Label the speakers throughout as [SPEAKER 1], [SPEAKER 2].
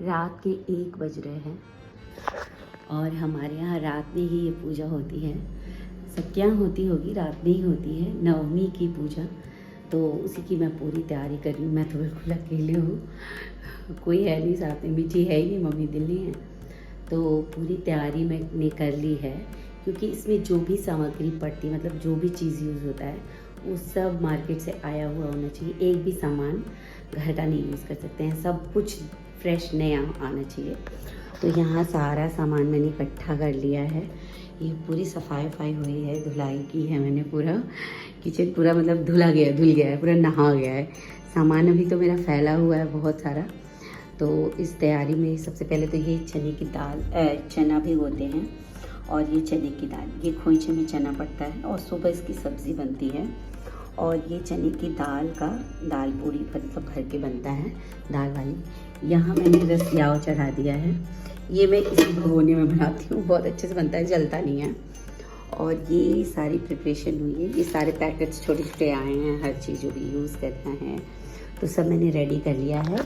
[SPEAKER 1] रात के 1 बज रहे हैं और हमारे यहाँ रात में ही ये पूजा होती है। सबके यहाँ होती होगी, रात में ही होती है नवमी की पूजा। तो उसी की मैं पूरी तैयारी कर रही हूँ। मैं तो बिल्कुल अकेले हूँ, कोई है नहीं साथ में, मिठी है ही नहीं, मम्मी दिल्ली है। तो पूरी तैयारी मैंने कर ली है, क्योंकि इसमें जो भी सामग्री पड़ती है, मतलब जो भी चीज़ यूज़ होता है वो सब मार्केट से आया हुआ होना चाहिए। एक भी सामान घर का नहीं यूज़ कर सकते हैं, सब कुछ फ्रेश नया आना चाहिए। तो यहाँ सारा सामान मैंने इकट्ठा कर लिया है। ये पूरी सफाई वफाई हुई है, धुलाई की है मैंने, पूरा किचन पूरा मतलब धुल गया है, पूरा नहा गया है। सामान अभी तो मेरा फैला हुआ है बहुत सारा। तो इस तैयारी में सबसे पहले तो ये चने की दाल, चना भिगोते हैं, और ये चने की दाल, ये खोइचे में चना पड़ता है और सुबह इसकी सब्ज़ी बनती है। और ये चने की दाल का दाल पूरी मतलब भर के बनता है, दाल वाली। यहाँ मैंने रसियाव चढ़ा दिया है। ये मैं इसी भगोने में बनाती हूँ, बहुत अच्छे से बनता है, जलता नहीं है। और ये सारी प्रिपरेशन हुई है, ये सारे पैकेट्स छोटे छोटे आए हैं, हर चीज़ जो भी यूज़ करना है तो सब मैंने रेडी कर लिया है।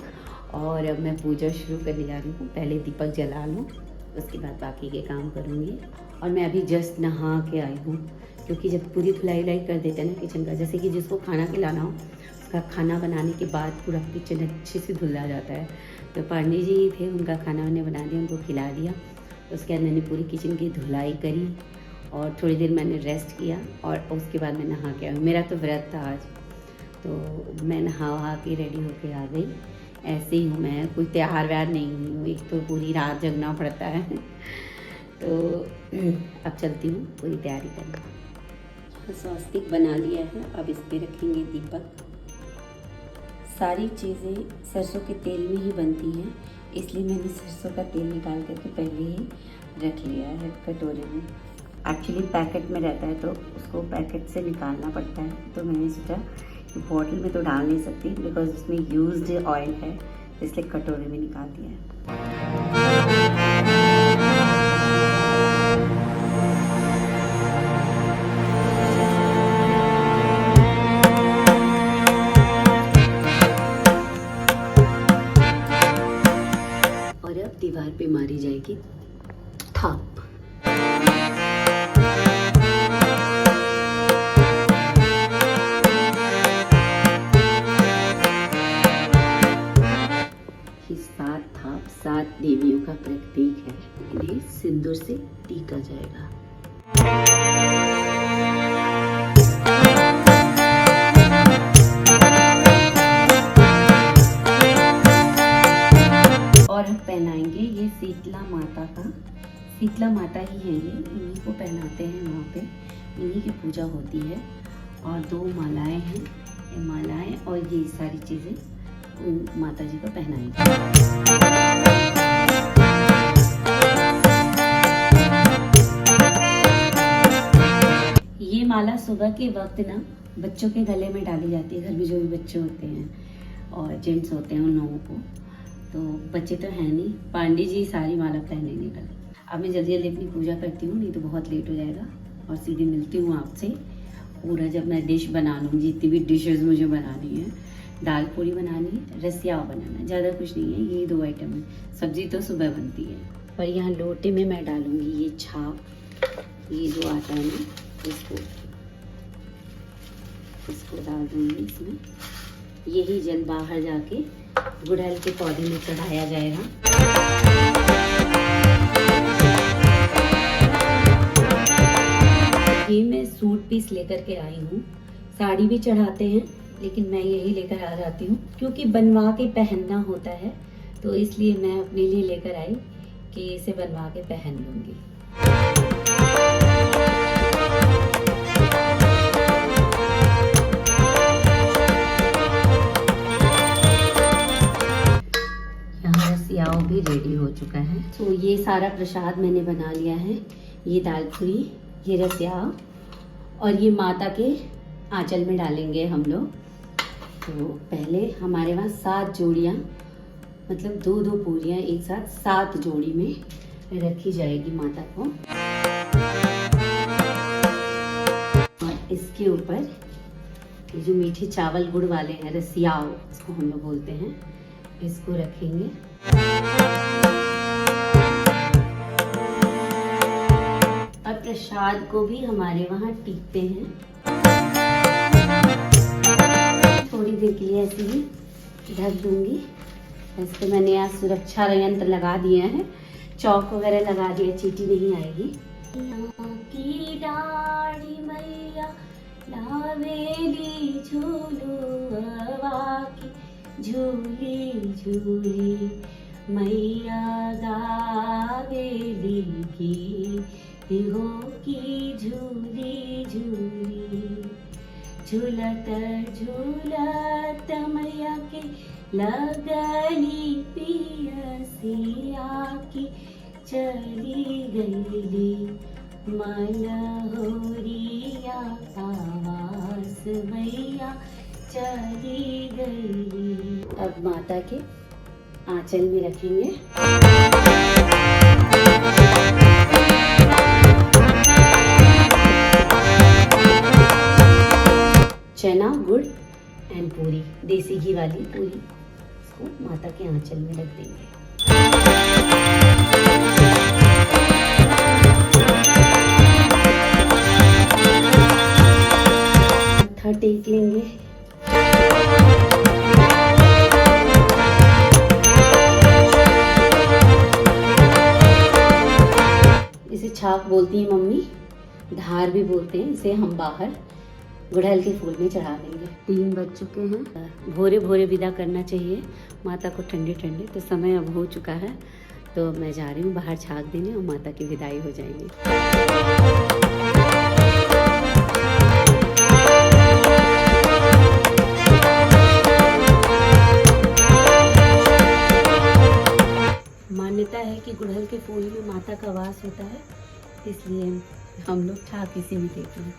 [SPEAKER 1] और अब मैं पूजा शुरू करने जा रही हूँ। पहले दीपक जला लूँ, उसके बाद बाकी के काम करूँगी। और मैं अभी जस्ट नहा के आई हूँ, क्योंकि जब पूरी धुलाई वुलाई कर देते हैं ना किचन का, जैसे कि जिसको खाना खिलाना हो, उसका खाना बनाने के बाद पूरा किचन अच्छे से धुला जाता है। तो पांडे जी थे, उनका खाना मैंने बना दिया, उनको खिला दिया। उसके बाद मैंने पूरी किचन की धुलाई करी और थोड़ी देर मैंने रेस्ट किया और उसके बाद मैं नहा के आई। मेरा तो व्रत था आज, तो मैं नहा के रेडी होके आ गई। ऐसे ही हूँ मैं, कोई त्योहार व्यार नहीं हुई हूँ, एक तो पूरी रात जगना पड़ता है। तो अब चलती हूँ पूरी तैयारी करने। तो स्वास्तिक बना लिया है, अब इस पर रखेंगे दीपक। सारी चीज़ें सरसों के तेल में ही बनती हैं, इसलिए मैंने सरसों का तेल निकाल करके पहले ही रख लिया है कटोरे में। एक्चुअली पैकेट में रहता है तो उसको पैकेट से निकालना पड़ता है, तो मैंने सोचा कि बॉटल में तो डाल नहीं सकती बिकॉज उसमें यूज्ड ऑयल है, इसलिए कटोरे में निकाल दिया है। दीवार पे मारी जाएगी थाप। ये 7 थाप 7 देवियों का प्रतीक है, इन्हें सिंदूर से टीका जाएगा। और हम पहनाएंगे ये शीतला माता का, शीतला माता ही है ये, इन्हीं को पहनाते हैं वहाँ पे, इन्हीं की पूजा होती है। और 2 मालाएं हैं, ये मालाएं और ये सारी चीज़ें उन माता जी को पहनाएंगे। ये माला सुबह के वक्त ना बच्चों के गले में डाली जाती है, घर में जो भी बच्चे होते हैं और जेंट्स होते हैं उन लोगों को। तो बच्चे तो हैं नहीं, पांडे जी सारी माला पहनेंगे कल। अब मैं जल्दी जल्दी अपनी पूजा करती हूँ, नहीं तो बहुत लेट हो जाएगा। और सीधे मिलती हूँ आपसे पूरा जब मैं डिश बना लूँगी, जितनी भी डिशेज़ मुझे बनानी है। दाल पूरी बनानी है, रसियाव बनाना, ज़्यादा कुछ नहीं है, यही 2 आइटम है। सब्जी तो सुबह बनती है। और यहाँ लोटे में मैं डालूँगी ये छाप, ये जो आता है ना, इसको डाल दूँगी इसमें। यही जल बाहर जाके गुड़हल के पौधे में चढ़ाया जाएगा। ये मैं सूट पीस लेकर के आई हूँ, साड़ी भी चढ़ाते हैं लेकिन मैं यही लेकर आ जाती हूँ, क्योंकि बनवा के पहनना होता है, तो इसलिए मैं अपने लिए लेकर आई कि इसे बनवा के पहन लूँगी। रसियाव भी रेडी हो चुका है। तो ये सारा प्रसाद मैंने बना लिया है, ये दाल पूरी, ये रसियाव, और ये माता के आंचल में डालेंगे हम लोग। तो पहले हमारे वहाँ 7 जोड़ियाँ, मतलब 2-2 पूरियाँ एक साथ 7 जोड़ी में रखी जाएगी माता को। और इसके ऊपर ये जो मीठे चावल गुड़ वाले हैं, रसियाव इसको हम लोग बोलते हैं, इसको रखेंगे। और प्रसाद को भी हमारे वहाँ टीकते हैं। थोड़ी देर के लिए ऐसे ही ढक दूंगी। इसको मैंने आज सुरक्षा यंत्र लगा दिया है, चौक वगैरह लगा दिया, चींटी नहीं आएगी। की डाढ़ी मैया लावेली झूलुआ की झूली झूली मैया गावेली की हो की झूली झूली। झूलत झूलत मैया के लगली पियसिया की चली गईली मनहोरिया आवास मैया चली गईली। अब माता के आंचल में रखेंगे। चना गुड़ एंड पूरी, देसी घी वाली पूरी, इसको माता के आंचल में रख देंगे। मत्था टेक लेंगे। इसे छाप बोलती है मम्मी, धार भी बोलते हैं इसे हम बाहर। गुड़हल के फूल में चढ़ा देंगे। 3 बज चुके हैं। भोरे भोरे विदा करना चाहिए माता को, ठंडे ठंडे। तो समय अब हो चुका है, तो मैं जा रही हूँ बाहर छाक देने और माता की विदाई हो जाएगी। मान्यता है कि गुड़हल के फूल में माता का वास होता है, इसलिए हम लोग छाक इसी में देते हैं।